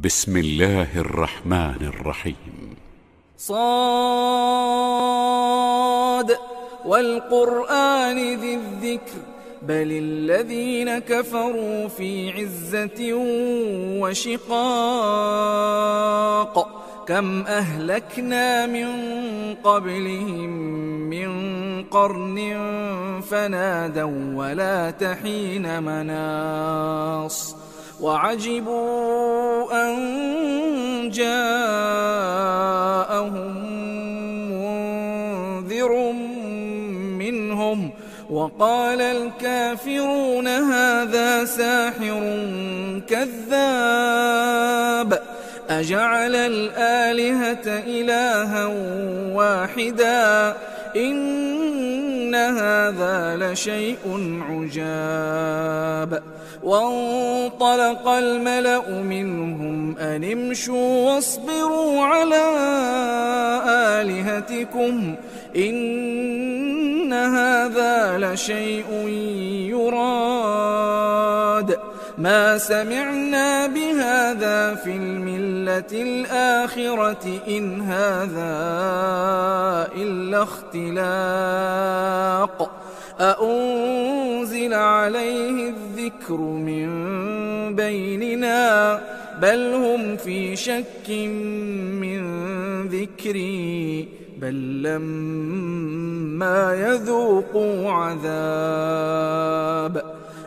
بسم الله الرحمن الرحيم. صاد والقرآن ذي الذكر بل الذين كفروا في عزة وشقاق كم أهلكنا من قبلهم من قرن فنادوا ولا تحين مناص وعجبوا أن جاءهم منذر منهم وقال الكافرون هذا ساحر كذاب أجعل الآلهة إلها واحدا إن هذا لشيء عجاب وانطلق الملأ منهم أن امشوا واصبروا على آلهتكم إن هذا لشيء يراد ما سمعنا بهذا في الملة الآخرة إن هذا إلا اختلاق أأنزل عليه الذكر من بيننا بل هم في شك من ذكري بل لما يذوقوا عذاب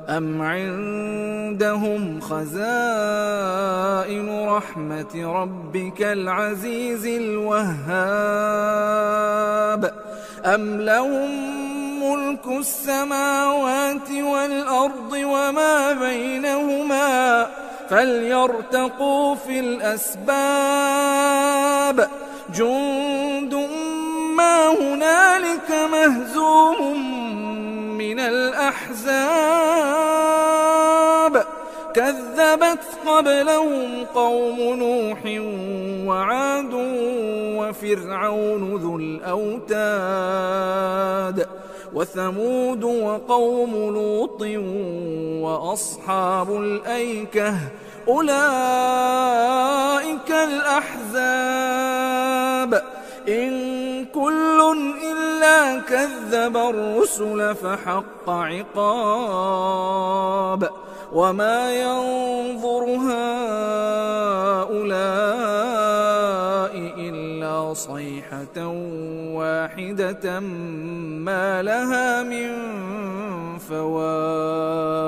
أم عندهم خزائن رحمة ربك العزيز الوهاب أم لهم ملك السماوات والأرض وما بينهما فليرتقوا في الأسباب جند ما هنالك مهزوم من الأحزاب كذبت قبلهم قوم نوح وعاد وفرعون ذو الأوتاد وثمود وقوم لوط وأصحاب الأيكة أولئك الأحزاب إن كل إلا كذب الرسل فحق عقاب وما ينظر هؤلاء إلا صيحة واحدة ما لها من فواق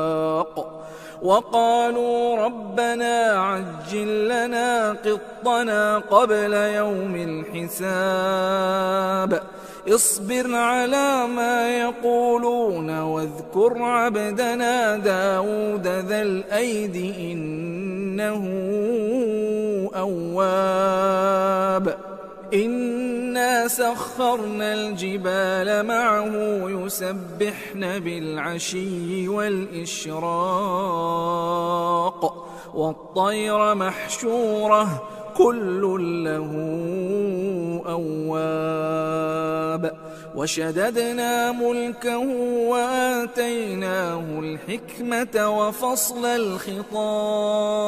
وقالوا ربنا عجل لنا قطنا قبل يوم الحساب اصبر على ما يقولون واذكر عبدنا داود ذا الأيد إنه أواب إنا سخرنا الجبال معه يسبحن بالعشي والإشراق والطير محشورة كل له أواب وشددنا ملكه وآتيناه الحكمة وفصل الخطاب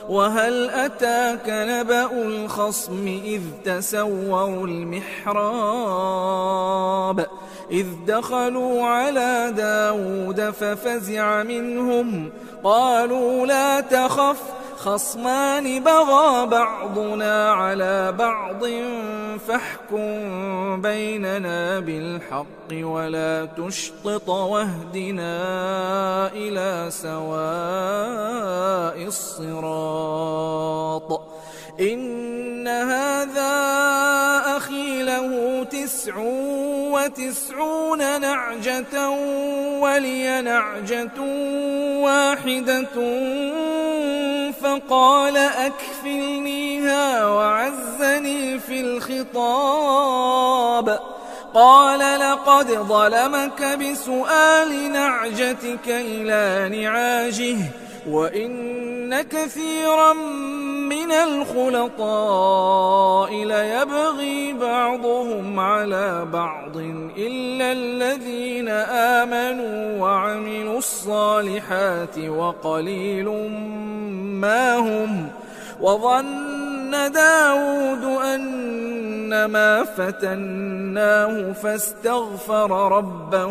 وهل أتاك نبأ الخصم إذ تسوروا المحراب إذ دخلوا على داود ففزع منهم قالوا لا تخف خصمان بغى بعضنا على بعض فاحكم بيننا بالحق ولا تشطط واهدنا إلى سواء الصراط إن هذا أخي له 99 نعجة ولي نعجة واحدة فقال أكفلنيها وعزني في الخطاب قال لقد ظلمك بسؤال نعجتك إلى نعاجه وإن كثيرا من الخلطاء ليبغي بعضهم على بعض إلا الذين آمنوا وعملوا الصالحات وقليل ما هم وظن داود أنما فتناه فاستغفر ربه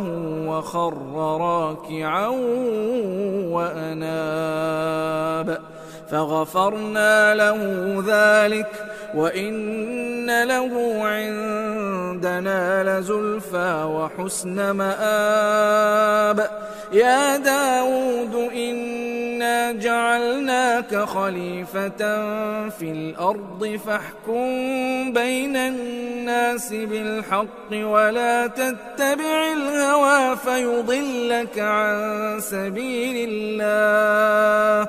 وخر راكعا وأناب فغفرنا له ذلك وإن له عندنا لزلفى وحسن مآب يا داود إنا جعلناك خليفة في الأرض فاحكم بين الناس بالحق ولا تتبع الهوى فيضلك عن سبيل الله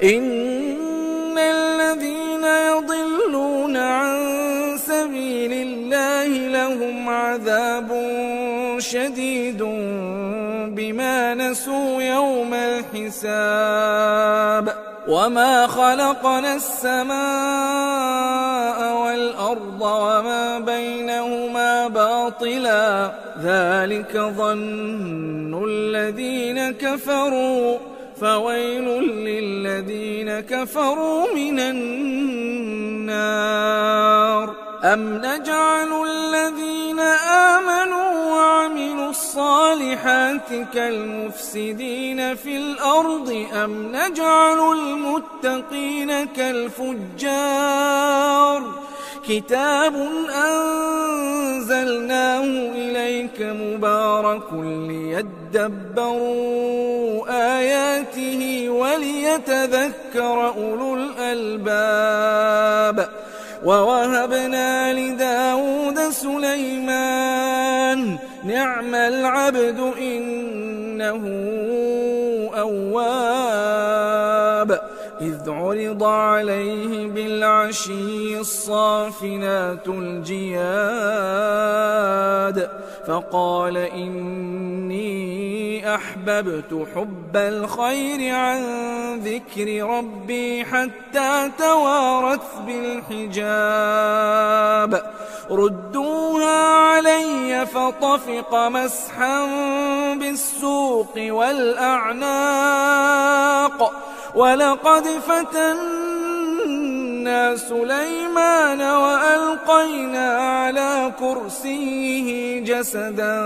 إن الذين يضلون عن سبيل الله لهم عذاب شديد بما نسوا يوم الحساب وما خلقنا السماء والأرض وما بينهما باطلا ذلك ظن الذين كفروا فويل للذين كفروا من النار أم نجعل الذين آمنوا وعملوا الصالحات كالمفسدين في الأرض أم نجعل المتقين كالفجار كتاب أنزلناه إليك مبارك ليدبروا آياته وليتذكر أولو الألباب ووهبنا لداود سليمان نعم العبد إنه أواب إذ عرض عليه بالعشي الصافنات الجياد فقال إني أحببت حب الخير عن ذكر ربي حتى توارت بالحجاب ردوها علي فطفق مسحا بالسوق والأعناق ولقد فتنا سليمان وألقينا على كرسيه جسدا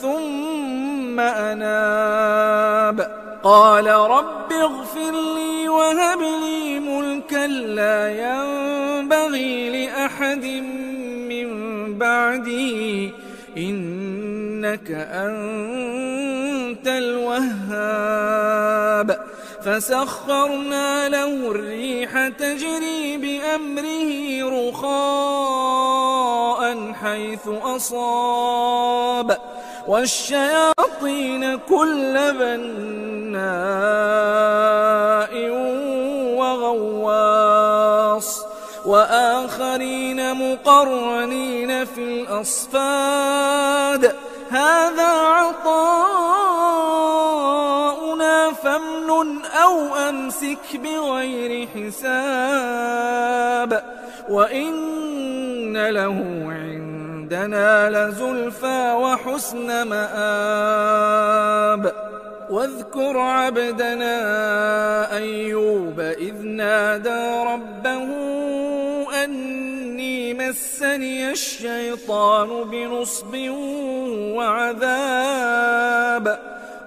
ثم أناب قال رب اغفر لي وهب لي ملكا لا ينبغي لأحد من بعدي إنك أنت الوهاب فسخرنا له الريح تجري بأمره رخاء حيث أصاب والشياطين كل بناء وغواص وآخرين مقرنين في الأصفاد هذا عطاؤنا فامنن أو أمسك بغير حساب وإن له عندنا لزلفى وحسن مآب واذكر عبدنا أيوب إذ نادى ربه أني مسني الشيطان بنصب وعذاب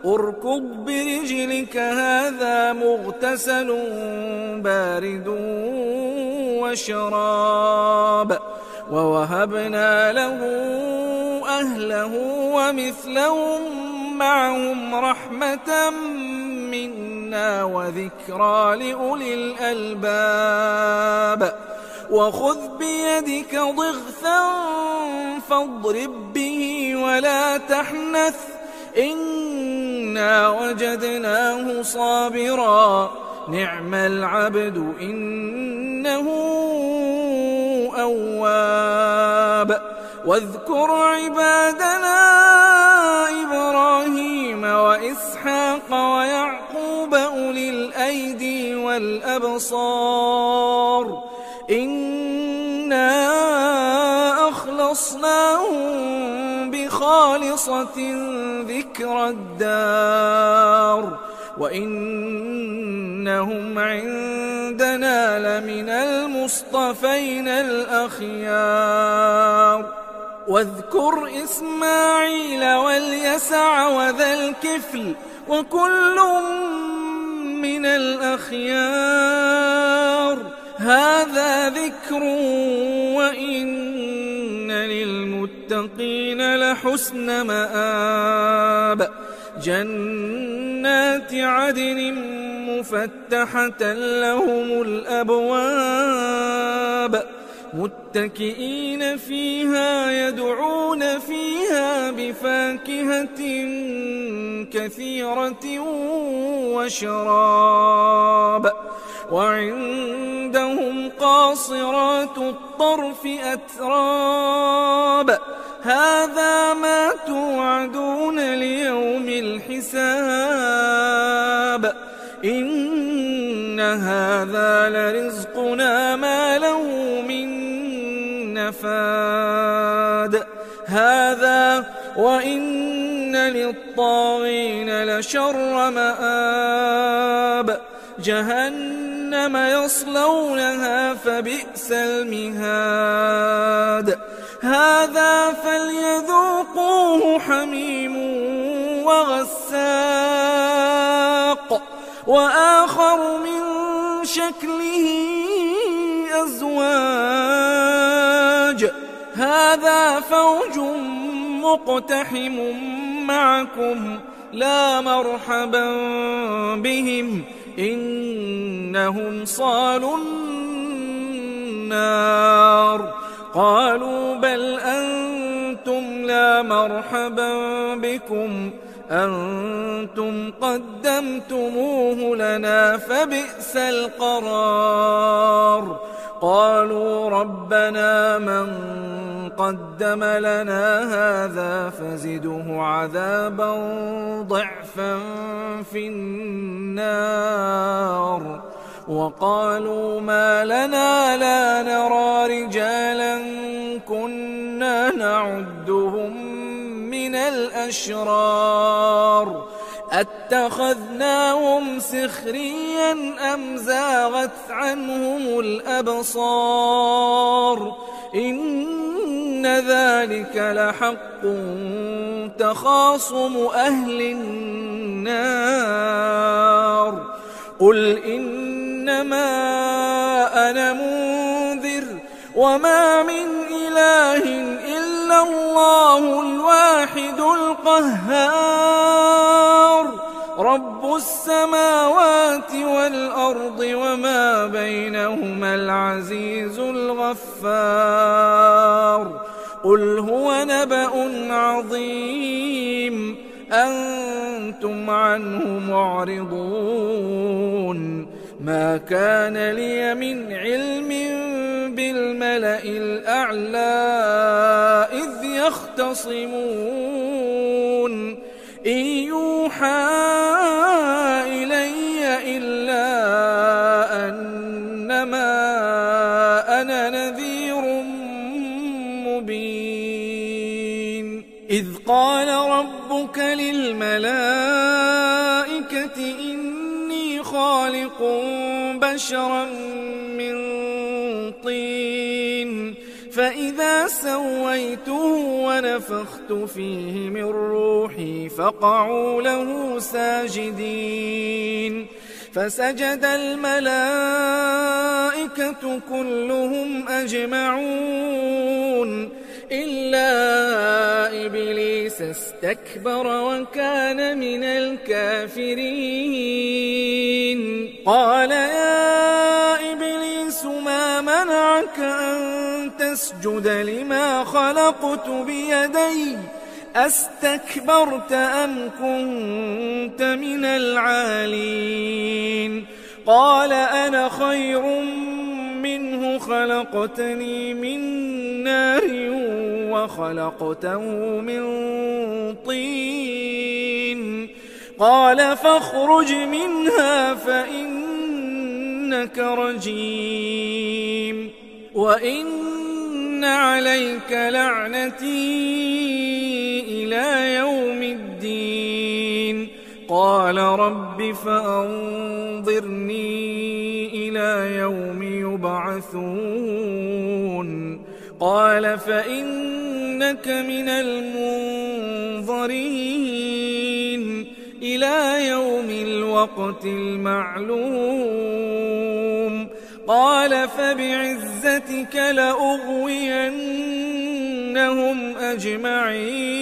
اركض برجلك هذا مغتسل بارد وشراب ووهبنا له أهله ومثلهم معهم رحمة منا وذكرى لأولي الألباب وخذ بيدك ضغثا فاضرب به ولا تحنث إنا وجدناه صابرا نعم العبد إنه أواب واذكر عبادنا إبراهيم وإسحاق ويعقوب أولي الأيدي والأبصار إنا أخلصناهم بخالصة ذكر الدار وإنهم عندنا لمن المصطفين الأخيار واذكر إسماعيل واليسع وذا الكفل وكل من الأخيار هذا ذكر وإن للمتقين لحسن مآب جنات عدن مفتحة لهم الأبواب متكئين فيها يدعون فيها بفاكهة كثيرة وشراب وعندهم قاصرات الطرف أتراب هذا ما توعدون ليوم الحساب إن هذا لرزقنا ما له من نفاد هذا وإن للطاغين لشر مآب جهنم يصلونها فبئس المهاد هذا فليذوقوه حميم وغساق وآخر من شكله أزواج هذا فوج مقتحم معكم لا مرحبا بهم إنهم صالوا النار قالوا بل أنتم لا مرحبا بكم أنتم قدمتموه لنا فبئس القرار قالوا ربنا من قدم لنا هذا فزده عذابا ضعفا في النار وقالوا ما لنا لا نرى رجالا كنا نعدهم من الأشرار أتخذناهم سخريا أم زاغت عنهم الأبصار إن ذلك لحق تخاصم أهل النار قل إنما أنا منذر وما من إله إلا الله الواحد القهار رب السماوات والأرض وما بينهما العزيز الغفار قل هو نبأ عظيم أنتم عنه معرضون ما كان لي من علم بالملأ الأعلى إذ يختصمون إن يوحى إلي إلا أنما أنا نذير مبين إذ قال ربك للملائكة إني خالق بشرا من طين فإذا سويته ونفخت فيه من روحي فقعوا له ساجدين فسجد الملائكة كلهم أجمعون إلا إبليس استكبر وكان من الكافرين قال يا إبليس ما منعك أن تسجد لما خلقت بيدي أستكبرت أم كنت من العالين قال أنا خير منه خلقتني من نار وخلقته من طين قال فاخرج منها فإنك رجيم وإن عليك لعنتي إلى يوم الدين قال رب فأنظرني إلى يوم يبعثون قال فإنك من المنظرين إلى يوم الوقت المعلوم قال فبعزتك لأغوينهم أجمعين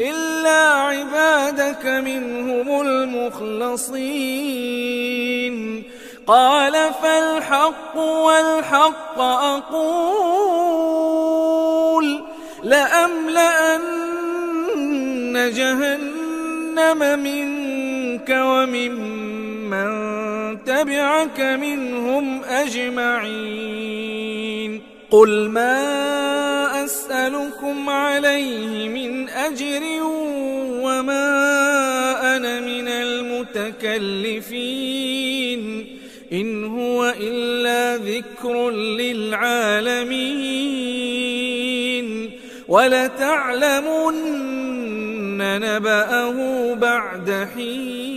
إلا عبادك منهم المخلصين قال فالحق والحق أقول لأملأن جهنم منك وممن تبعك منهم أجمعين قل ما أسألكم عليه من أجر وما أنا من المتكلفين إن هو إلا ذكر للعالمين ولتعلمن نبأه بعد حين